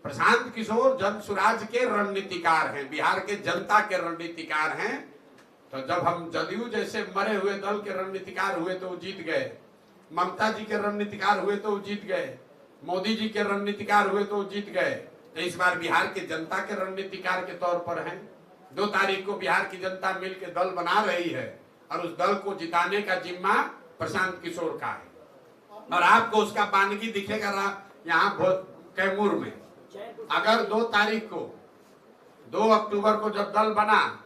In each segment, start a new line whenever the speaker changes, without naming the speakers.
प्रशांत किशोर जन सुराज के रणनीतिकार हैं, बिहार के जनता के रणनीतिकार हैं। तो जब हम जदयू जैसे मरे हुए दल के रणनीतिकार हुए तो वो जीत गए, ममता जी के रणनीतिकार हुए तो वो जीत गए, मोदी जी के रणनीतिकार हुए तो वो जीत गए। तो इस बार बिहार के जनता के रणनीतिकार के तौर पर हैं। 2 तारीख को बिहार की जनता मिलकर दल बना रही है और उस दल को जिताने का जिम्मा प्रशांत किशोर का है। और आपको उसका बानगी दिखेगा यहाँ कैमूर में। अगर 2 तारीख को 2 अक्टूबर को जब दल बना,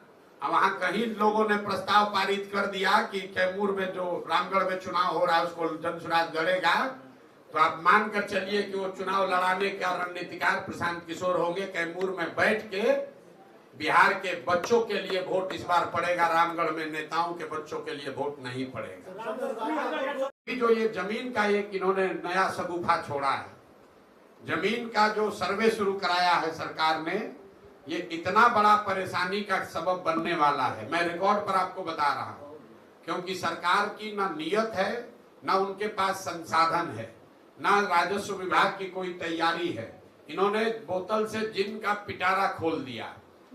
वहां कहीं लोगों ने प्रस्ताव पारित कर दिया कि कैमूर में जो रामगढ़ में चुनाव हो रहा है उसको जनसुराज लड़ेगा, तो आप मानकर चलिए कि वो चुनाव लड़ाने का रणनीतिकार प्रशांत किशोर होंगे। कैमूर में बैठ के बिहार के बच्चों के लिए वोट इस बार पड़ेगा, रामगढ़ में नेताओं के बच्चों के लिए वोट नहीं पड़ेगा। जो ये जमीन का एक इन्होंने नया शगुफा छोड़ा है, जमीन का जो सर्वे शुरू कराया है सरकार ने, ये इतना बड़ा परेशानी का सबब बनने वाला है। मैं रिकॉर्ड पर आपको बता रहा हूं, क्योंकि सरकार की ना नियत है, ना उनके पास संसाधन है, ना राजस्व विभाग की कोई तैयारी है। इन्होंने बोतल से जिन का पिटारा खोल दिया,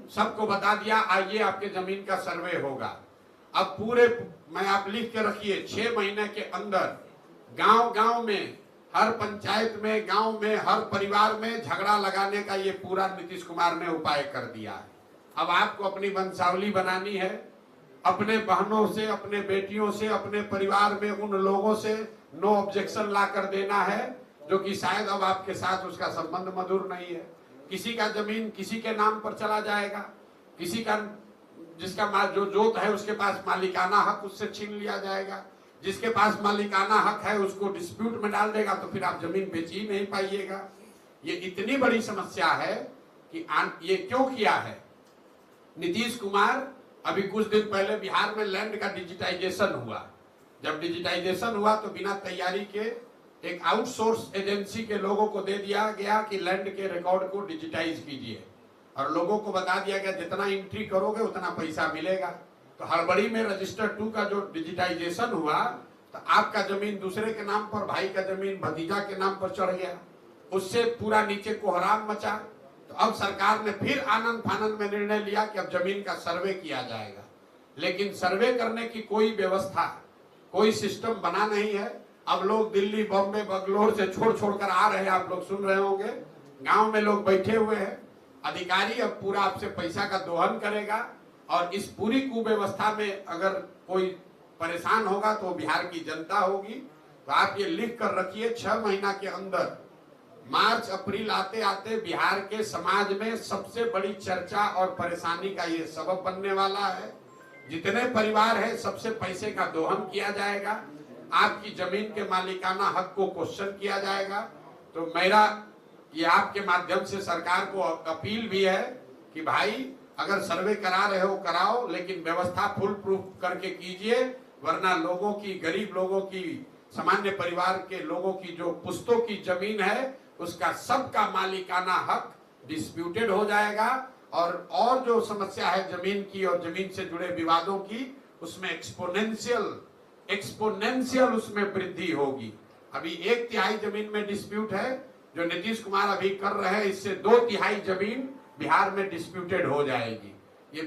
सबको बता दिया आइए आपके जमीन का सर्वे होगा। अब पूरे मैं आप लिख के रखिए 6 महीने के अंदर गांव-गांव में, हर पंचायत में, गांव में, हर परिवार में झगड़ा लगाने का ये पूरा नीतीश कुमार ने उपाय कर दिया है। अब आपको अपनी वंशावली बनानी है, अपने बहनों से, अपने बेटियों से, अपने परिवार में उन लोगों से नो ऑब्जेक्शन ला कर देना है जो कि शायद अब आपके साथ उसका संबंध मधुर नहीं है। किसी का जमीन किसी के नाम पर चला जाएगा, किसी का जिसका जो जोत है उसके पास मालिकाना हक उससे छीन लिया जाएगा, जिसके पास मालिकाना हक है उसको डिस्प्यूट में डाल देगा, तो फिर आप जमीन बेच ही नहीं पाइएगा। ये इतनी बड़ी समस्या है कि ये क्यों किया है नीतीश कुमार। अभी कुछ दिन पहले बिहार में लैंड का डिजिटाइजेशन हुआ। जब डिजिटाइजेशन हुआ तो बिना तैयारी के एक आउटसोर्स एजेंसी के लोगों को दे दिया गया कि लैंड के रिकॉर्ड को डिजिटाइज कीजिए, और लोगों को बता दिया गया जितना एंट्री करोगे उतना पैसा मिलेगा। तो हड़बड़ी में रजिस्टर 2 का जो डिजिटाइजेशन हुआ, तो आपका जमीन दूसरे के नाम पर, भाई का जमीन भतीजा के नाम पर चढ़ गया, उससे पूरा नीचे कोहराम मचा। तो अब सरकार ने फिर आनंद फानंद में निर्णय लिया कि अब जमीन का सर्वे किया जाएगा, लेकिन सर्वे करने की कोई व्यवस्था, कोई सिस्टम बना नहीं है। अब लोग दिल्ली, बॉम्बे, बंगलोर से छोड़ छोड़ कर आ रहे हैं, आप लोग सुन रहे होंगे, गांव में लोग बैठे हुए हैं। अधिकारी अब पूरा आपसे पैसा का दोहन करेगा, और इस पूरी कुव्यवस्था में अगर कोई परेशान होगा तो बिहार की जनता होगी। तो आप ये लिख कर रखिए 6 महीना के अंदर, मार्च अप्रैल आते आते बिहार के समाज में सबसे बड़ी चर्चा और परेशानी का ये सबब बनने वाला है। जितने परिवार है सबसे पैसे का दोहन किया जाएगा, आपकी जमीन के मालिकाना हक को क्वेश्चन किया जाएगा। तो मेरा ये आपके माध्यम से सरकार को अपील भी है कि भाई अगर सर्वे करा रहे हो कराओ, लेकिन व्यवस्था फुल प्रूफ करके कीजिए, वरना लोगों की, गरीब लोगों की, सामान्य परिवार के लोगों की जो पुश्तों की जमीन है उसका सबका मालिकाना हक डिस्प्यूटेड हो जाएगा, और जो समस्या है जमीन की और जमीन से जुड़े विवादों की, उसमें एक्सपोनेंशियल उसमें वृद्धि होगी। अभी 1/3 जमीन में डिस्प्यूट है, जो नीतीश कुमार अभी कर रहे हैं, इससे 2/3 जमीन बिहार में डिस्प्यूटेड हो जाएगी। ये